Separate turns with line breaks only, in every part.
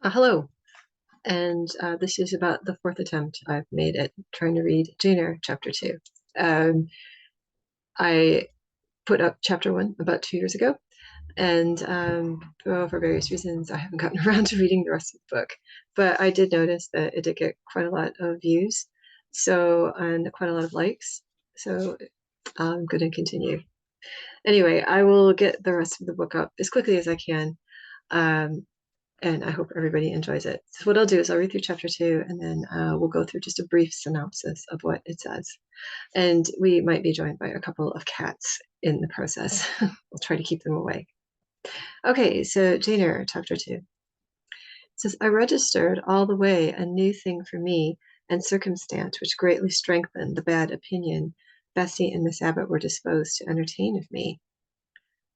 Hello, and this is about the fourth attempt I've made at trying to read Jane Eyre Chapter 2. Um, I put up Chapter 1 about 2 years ago, and well, for various reasons, I haven't gotten around to reading the rest of the book. But I did notice that it did get quite a lot of views, and quite a lot of likes. So I'm going to continue. Anyway, I will get the rest of the book up as quickly as I can. Um, and I hope everybody enjoys it. So what I'll do is I'll read through chapter 2 and then we'll go through just a brief synopsis of what it says. And we might be joined by a couple of cats in the process. We'll try to keep them away. Okay, so Jane Eyre, chapter 2. It says, I registered all the way a new thing for me and circumstance which greatly strengthened the bad opinion Bessie and Miss Abbott were disposed to entertain of me.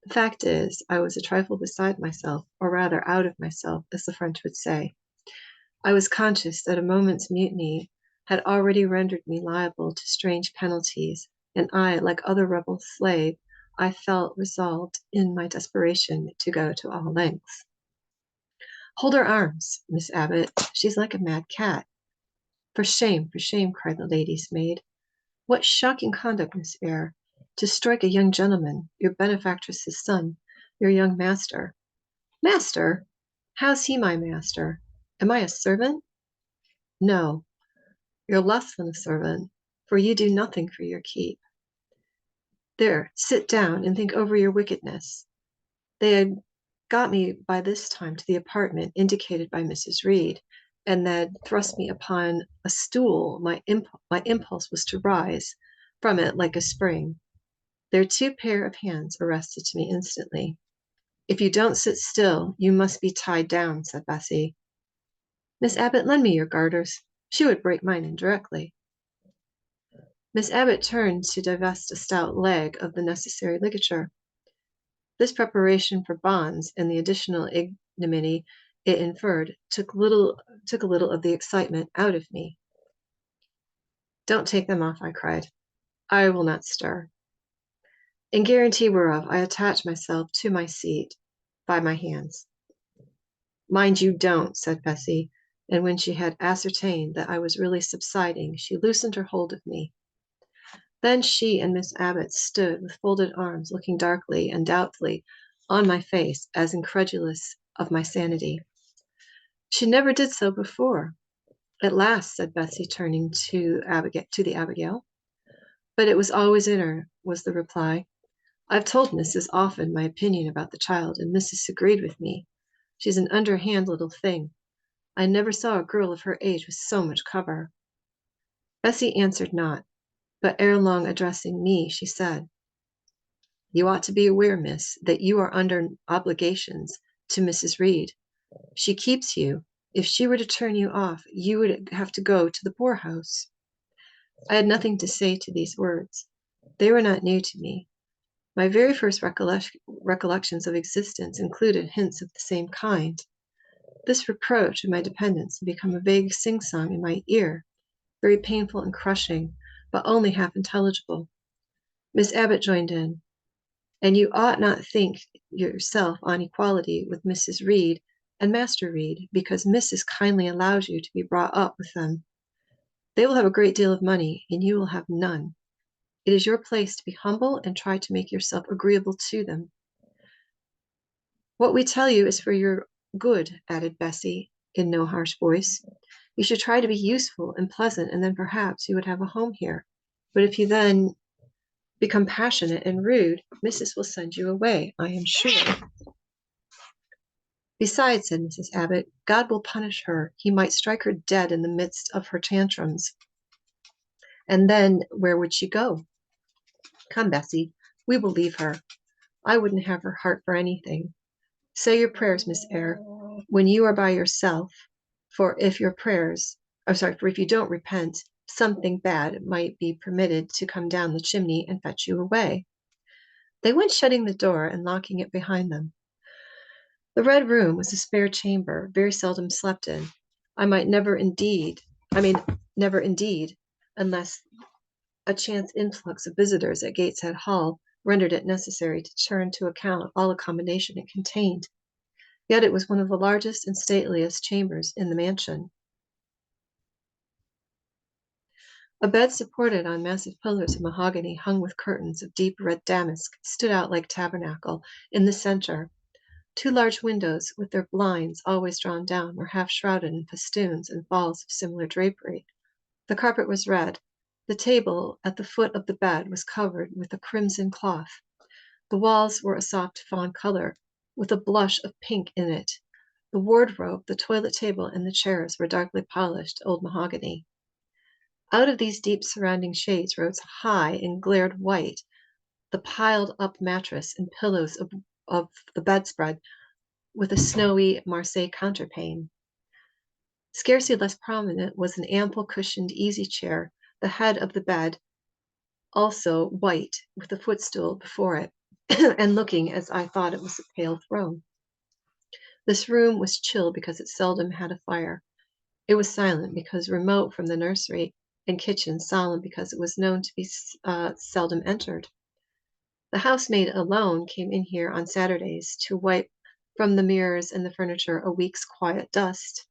The fact is, I was a trifle beside myself, or rather out of myself, as the French would say. I was conscious that a moment's mutiny had already rendered me liable to strange penalties, and I, like other rebel slave, I felt resolved in my desperation to go to all lengths. Hold her arms, Miss Abbott. She's like a mad cat. For shame, cried the lady's maid. What shocking conduct, Miss Eyre, to strike a young gentleman, your benefactress's son, your young master. Master? How's he my master? Am I a servant? No, you're less than a servant, for you do nothing for your keep. There, sit down and think over your wickedness. They had got me by this time to the apartment indicated by Mrs. Reed, and had thrust me upon a stool. My impulse was to rise from it like a spring. Their two pair of hands arrested me instantly. If you don't sit still, you must be tied down, said Bessie. Miss Abbott, lend me your garters. She would break mine indirectly. Miss Abbott turned to divest a stout leg of the necessary ligature. This preparation for bonds and the additional ignominy it inferred took a little of the excitement out of me. Don't take them off, I cried. I will not stir. In guarantee whereof I attach myself to my seat by my hands. Mind you don't, said Bessie, and when she had ascertained that I was really subsiding, she loosened her hold of me. Then she and Miss Abbott stood with folded arms, looking darkly and doubtfully on my face, as incredulous of my sanity. She never did so before. At last, said Betsy, turning to the Abigail. But it was always in her, was the reply. I've told Mrs. often my opinion about the child, and Mrs. agreed with me. She's an underhand little thing. I never saw a girl of her age with so much cover. Bessie answered not, but ere long addressing me, she said, You ought to be aware, miss, that you are under obligations to Mrs. Reed. She keeps you. If she were to turn you off, you would have to go to the poorhouse. I had nothing to say to these words. They were not new to me. My very first recollections of existence included hints of the same kind. This reproach of my dependence had become a vague sing-song in my ear, very painful and crushing, but only half intelligible. Miss Abbott joined in. And you ought not think yourself on equality with Mrs. Reed and Master Reed, because Mrs. kindly allows you to be brought up with them. They will have a great deal of money, and you will have none. It is your place to be humble and try to make yourself agreeable to them. What we tell you is for your good, added Bessie, in no harsh voice. You should try to be useful and pleasant, and then perhaps you would have a home here. But if you then become passionate and rude, Mrs. will send you away, I am sure. Besides, said Mrs. Abbott, God will punish her. He might strike her dead in the midst of her tantrums. And then where would she go? Come, Bessie, we will leave her. I wouldn't have her heart for anything. Say your prayers, Miss Eyre, when you are by yourself, for if you don't repent, something bad might be permitted to come down the chimney and fetch you away. They went shutting the door and locking it behind them. The Red Room was a spare chamber, very seldom slept in. Never indeed, unless a chance influx of visitors at Gateshead Hall rendered it necessary to turn to account all accommodation it contained. yet it was one of the largest and stateliest chambers in the mansion. A bed supported on massive pillars of mahogany hung with curtains of deep red damask stood out like tabernacle in the center. Two large windows, with their blinds always drawn down, were half shrouded in festoons and falls of similar drapery. The carpet was red. The table at the foot of the bed was covered with a crimson cloth. The walls were a soft fawn color, with a blush of pink in it. The wardrobe, the toilet table, and the chairs were darkly polished old mahogany. Out of these deep surrounding shades rose high and glared white the piled up mattress and pillows of the bedspread with a snowy Marseille counterpane. Scarcely less prominent was an ample cushioned easy chair, the head of the bed also white, with a footstool before it, and looking as I thought it was a pale throne. This room was chill because it seldom had a fire. It was silent because remote from the nursery and kitchen, solemn because it was known to be seldom entered. The housemaid alone came in here on Saturdays to wipe from the mirrors and the furniture a week's quiet dust,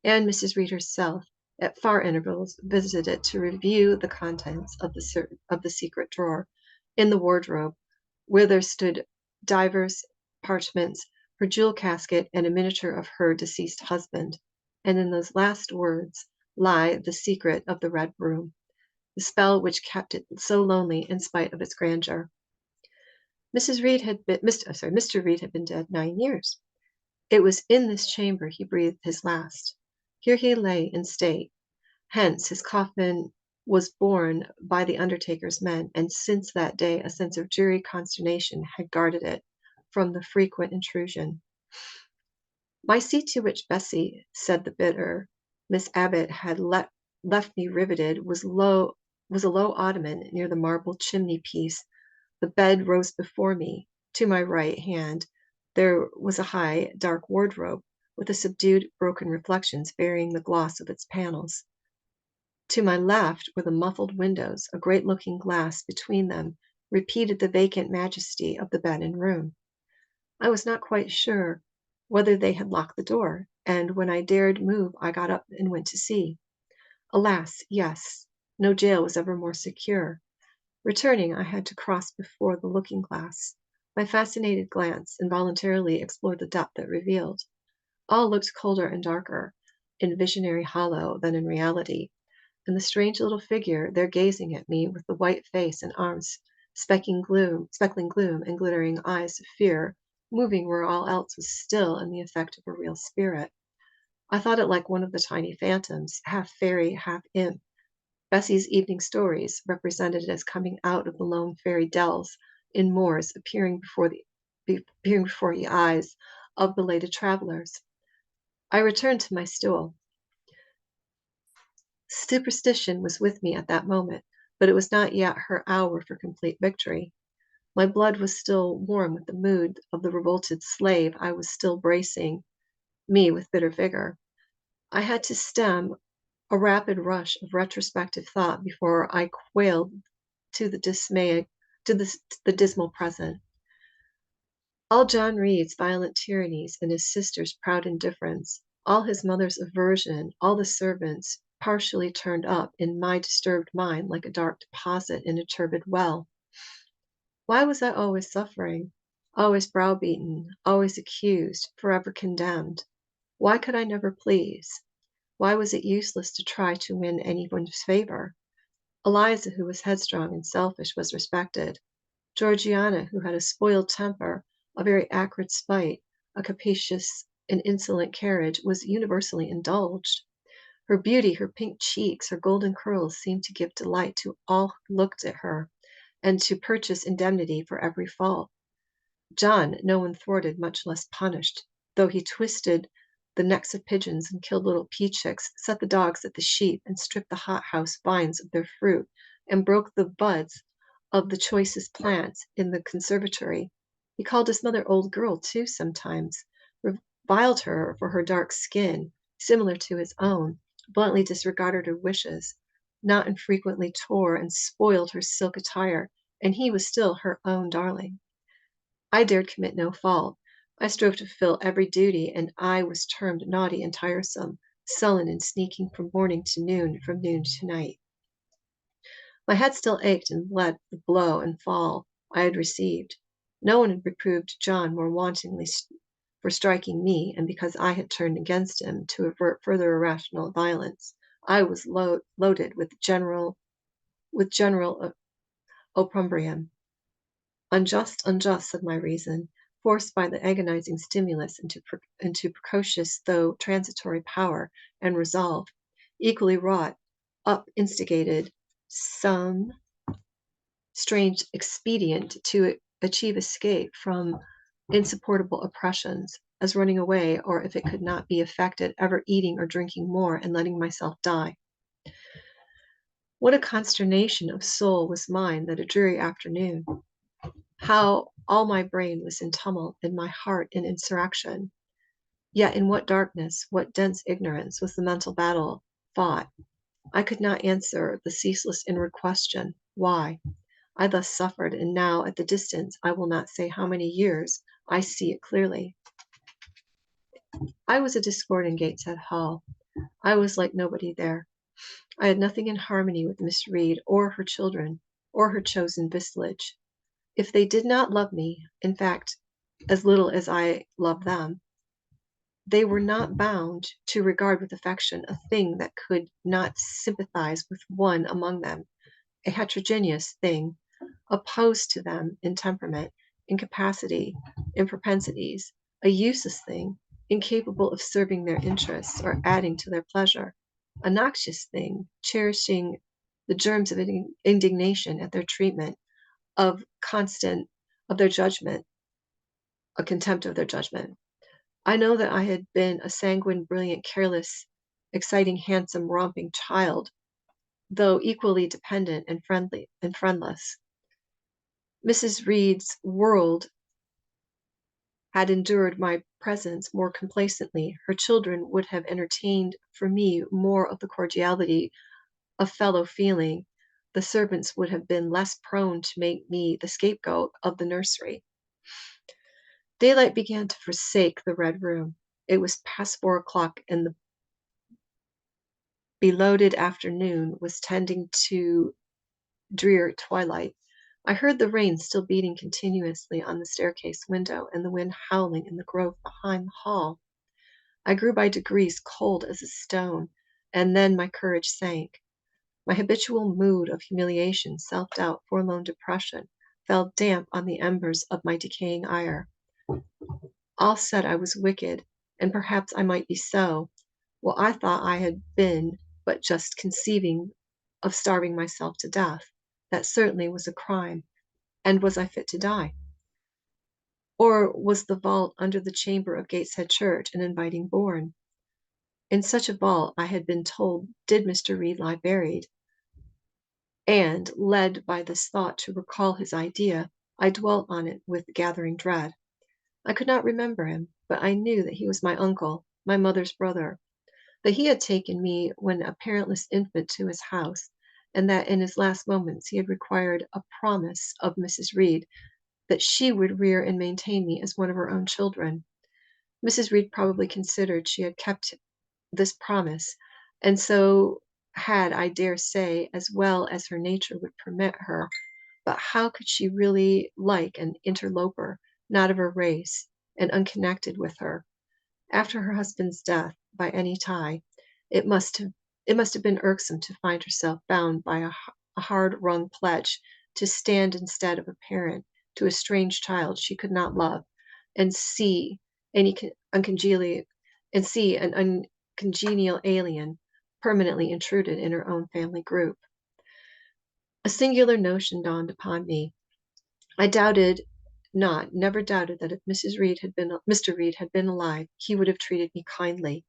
and Mrs. Reed herself, at far intervals, visited it to review the contents of the secret drawer in the wardrobe, where there stood divers parchments, her jewel casket, and a miniature of her deceased husband. And in those last words lie the secret of the red room, the spell which kept it so lonely in spite of its grandeur. Mr. Reed had been dead 9 years. It was in this chamber he breathed his last. Here he lay in state. Hence his coffin was borne by the undertaker's men, and since that day a sense of dreary consternation had guarded it from the frequent intrusion. My seat, to which Bessie said the bitter Miss Abbott had left me riveted, was a low ottoman near the marble chimney piece. The bed rose before me. To my right hand there was a high, dark wardrobe, with a subdued, broken reflections varying the gloss of its panels. To my left were the muffled windows. A great-looking glass between them repeated the vacant majesty of the bed and room. I was not quite sure whether they had locked the door, and when I dared move, I got up and went to see. Alas, yes, no jail was ever more secure. Returning, I had to cross before the looking-glass. My fascinated glance involuntarily explored the depth it revealed. All looked colder and darker in visionary hollow than in reality, and the strange little figure there gazing at me with the white face and arms speckling gloom and glittering eyes of fear, moving where all else was still and the effect of a real spirit. I thought it like one of the tiny phantoms, half fairy, half imp, Bessie's evening stories represented as coming out of the lone fairy dells in moors, appearing before the eyes of belated travelers. I returned to my stool. Superstition was with me at that moment, but it was not yet her hour for complete victory. My blood was still warm with the mood of the revolted slave. I was still bracing me with bitter vigor. I had to stem a rapid rush of retrospective thought before I quailed to the dismal present. All John Reed's violent tyrannies and his sister's proud indifference, all his mother's aversion, all the servants partially turned up in my disturbed mind like a dark deposit in a turbid well. Why was I always suffering, always browbeaten, always accused, forever condemned? Why could I never please? Why was it useless to try to win anyone's favor? Eliza, who was headstrong and selfish, was respected. Georgiana, who had a spoiled temper, a very acrid spite, a capacious and insolent carriage, was universally indulged. Her beauty, her pink cheeks, her golden curls seemed to give delight to all who looked at her, and to purchase indemnity for every fault. John no one thwarted, much less punished, though he twisted the necks of pigeons and killed little pea chicks, set the dogs at the sheep, and stripped the hothouse vines of their fruit, and broke the buds of the choicest plants in the conservatory. He called his mother old girl, too, sometimes, reviled her for her dark skin, similar to his own, bluntly disregarded her wishes, not infrequently tore and spoiled her silk attire, and he was still her own darling. I dared commit no fault. I strove to fulfill every duty, and I was termed naughty and tiresome, sullen and sneaking from morning to noon, from noon to night. My head still ached and bled the blow and fall I had received. No one had reproved John more wantonly for striking me, and because I had turned against him to avert further irrational violence, I was loaded with general opprobrium. Unjust, unjust, said my reason, forced by the agonizing stimulus into precocious though transitory power and resolve, equally wrought up, instigated some strange expedient to achieve escape from insupportable oppressions, as running away, or if it could not be effected, ever eating or drinking more and letting myself die. What a consternation of soul was mine that a dreary afternoon! How all my brain was in tumult and my heart in insurrection! Yet in what darkness, what dense ignorance was the mental battle fought! I could not answer the ceaseless inward question, why? I thus suffered, and now at the distance, I will not say how many years, I see it clearly. I was a discord in Gateshead Hall. I was like nobody there. I had nothing in harmony with Miss Reed or her children or her chosen vassalage. If they did not love me, in fact, as little as I loved them, they were not bound to regard with affection a thing that could not sympathize with one among them, a heterogeneous thing, opposed to them in temperament, in capacity, in propensities, a useless thing, incapable of serving their interests or adding to their pleasure, a noxious thing, cherishing the germs of indignation at their treatment, of their judgment, a contempt of their judgment. I know that I had been a sanguine, brilliant, careless, exciting, handsome, romping child, though equally dependent and friendless. Mrs. Reed's world had endured my presence more complacently. Her children would have entertained for me more of the cordiality of fellow feeling. The servants would have been less prone to make me the scapegoat of the nursery. Daylight began to forsake the Red Room. It was past 4 o'clock, and the beloaded afternoon was tending to drear twilight. I heard the rain still beating continuously on the staircase window and the wind howling in the grove behind the hall. I grew by degrees cold as a stone, and then my courage sank. My habitual mood of humiliation, self-doubt, forlorn depression fell damp on the embers of my decaying ire. All said I was wicked, and perhaps I might be so. Well, I thought I had been but just conceiving of starving myself to death. That certainly was a crime. And was I fit to die? Or was the vault under the chamber of Gateshead Church an inviting bourne? In such a vault, I had been told, did Mr. Reed lie buried, and, led by this thought to recall his idea, I dwelt on it with gathering dread. I could not remember him, but I knew that he was my uncle, my mother's brother, that he had taken me when a parentless infant to his house, and that in his last moments he had required a promise of Mrs. Reed that she would rear and maintain me as one of her own children. Mrs. Reed probably considered she had kept this promise, and so had, I dare say, as well as her nature would permit her. But how could she really like an interloper, not of her race, and unconnected with her? After her husband's death, by any tie, it must have been irksome to find herself bound by a hard-wrung pledge to stand instead of a parent to a strange child she could not love, and see any uncongenial an uncongenial alien permanently intruded in her own family group. A singular notion dawned upon me. I never doubted that if Mr. Reed had been alive, he would have treated me kindly.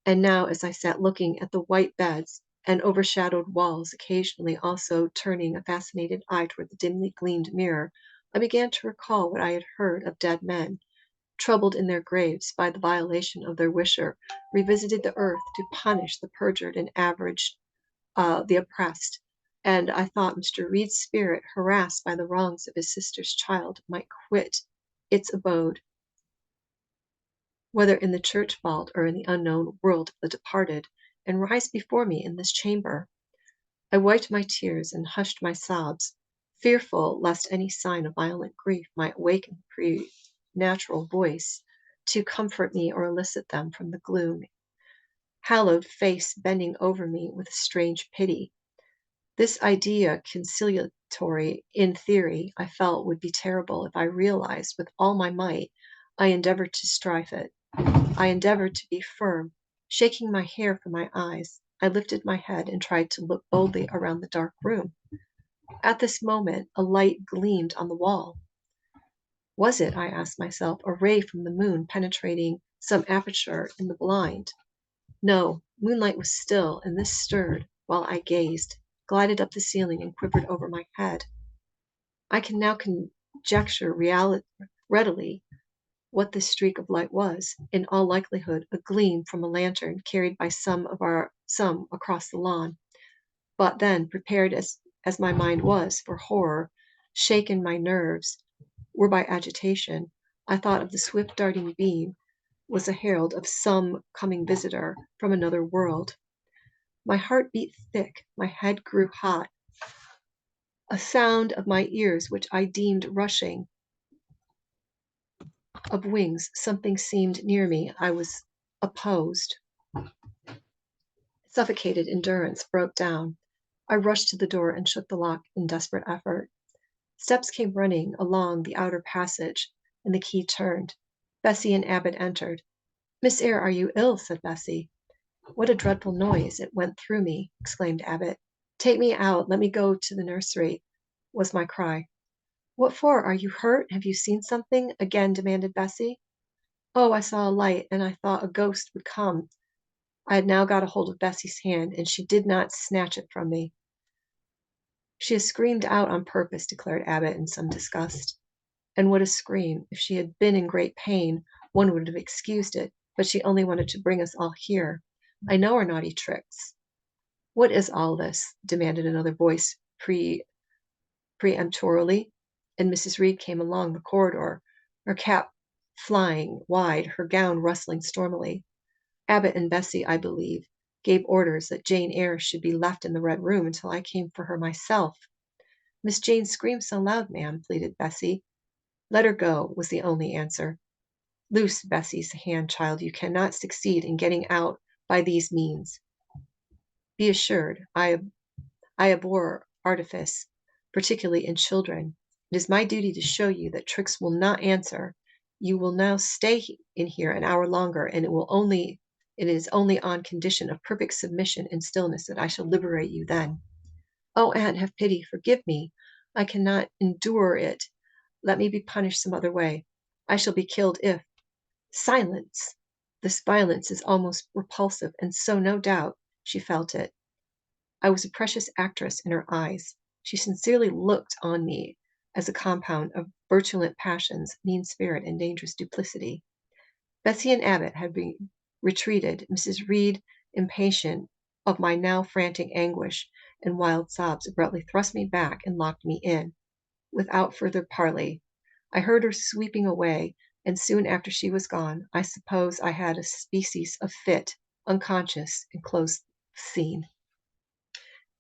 And now, as I sat looking at the white beds and overshadowed walls, occasionally also turning a fascinated eye toward the dimly gleamed mirror, I began to recall what I had heard of dead men, troubled in their graves by the violation of their wisher, revisited the earth to punish the perjured and the oppressed. And I thought Mr. Reed's spirit, harassed by the wrongs of his sister's child, might quit its abode whether in the church vault or in the unknown world of the departed, and rise before me in this chamber. I wiped my tears and hushed my sobs, fearful lest any sign of violent grief might awaken the preternatural voice to comfort me or elicit them from the gloom. Hallowed face bending over me with strange pity. This idea, conciliatory in theory, I felt would be terrible if I realized with all my might. I endeavored to strive it. I endeavored to be firm, shaking my hair from my eyes. I lifted my head and tried to look boldly around the dark room. At this moment, a light gleamed on the wall. Was it, I asked myself, a ray from the moon penetrating some aperture in the blind? No, moonlight was still, and this stirred while I gazed, glided up the ceiling, and quivered over my head. I can now conjecture readily what this streak of light was, in all likelihood a gleam from a lantern carried by some across the lawn. But then, prepared as my mind was for horror, shaken my nerves were by agitation, I thought of the swift darting beam was a herald of some coming visitor from another world. My heart beat thick, my head grew hot. A sound of my ears, which I deemed rushing of wings, something seemed near me. I was opposed. Suffocated endurance broke down. I rushed to the door and shook the lock in desperate effort. Steps came running along the outer passage, and the key turned. Bessie and Abbot entered. "Miss Eyre, are you ill?" said Bessie. "What a dreadful noise! It went through me," exclaimed Abbot. "Take me out. Let me go to the nursery," was my cry. "What for? Are you hurt? Have you seen something?" again demanded Bessie. "Oh, I saw a light, and I thought a ghost would come." I had now got a hold of Bessie's hand, and she did not snatch it from me. "She has screamed out on purpose," declared Abbot in some disgust. And what a scream! If she had been in great pain, one would have excused it, but she only wanted to bring us all here. I know her naughty tricks. "What is all this?" demanded another voice peremptorily, and Mrs. Reed came along the corridor, her cap flying wide, her gown rustling stormily. Abbot and Bessie, I believe, gave orders that Jane Eyre should be left in the Red Room until I came for her myself. "Miss Jane screams so loud, ma'am," pleaded Bessie. "Let her go," was the only answer. "Loose Bessie's hand, child. You cannot succeed in getting out by these means. Be assured, I abhor artifice, particularly in children. It is my duty to show you that tricks will not answer. You will now stay in here an hour longer, and it is only on condition of perfect submission and stillness that I shall liberate you then." "Oh, aunt, have pity, forgive me. I cannot endure it. Let me be punished some other way. I shall be killed if—" Silence! This violence is almost repulsive, and so, no doubt, she felt it. I was a precious actress in her eyes. She sincerely looked on me as a compound of virulent passions, mean spirit, and dangerous duplicity. Bessie and Abbot had retreated. Mrs. Reed, impatient of my now frantic anguish and wild sobs, abruptly thrust me back and locked me in. Without further parley, I heard her sweeping away, and soon after she was gone, I suppose I had a species of fit, unconscious, and closed the scene.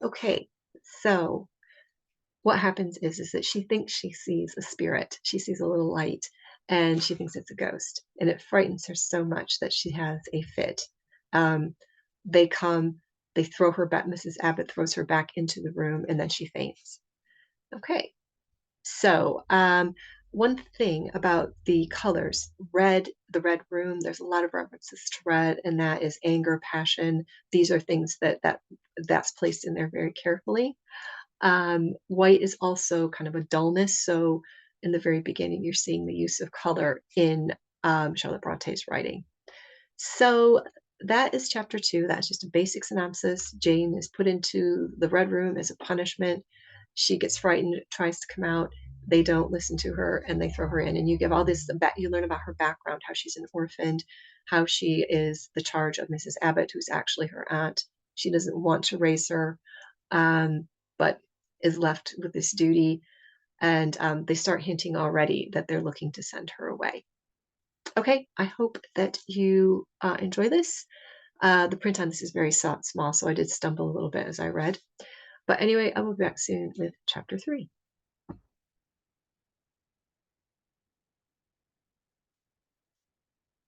Okay, so what happens is that she thinks she sees a spirit. She sees a little light, and she thinks it's a ghost, and it frightens her so much that she has a fit. Um, they come, they throw her back. Mrs. Abbott throws her back into the room, and then she faints. Okay, so one thing about the colors, red, the red room, there's a lot of references to red, and that is anger, passion. These are things that's placed in there very carefully. White is also kind of a dullness. So in the very beginning, you're seeing the use of color in Charlotte Bronte's writing. So that is chapter 2. That's just a basic synopsis. Jane is put into the Red Room as a punishment. She gets frightened, tries to come out. They don't listen to her, and they throw her in. And you give all this, you learn about her background, how she's an orphan, how she is the charge of Mrs. Abbott, who's actually her aunt. She doesn't want to raise her, but is left with this duty. And they start hinting already that they're looking to send her away. Okay, I hope that you enjoy this. The print on this is very small, so I did stumble a little bit as I read. But anyway, I will be back soon with chapter 3.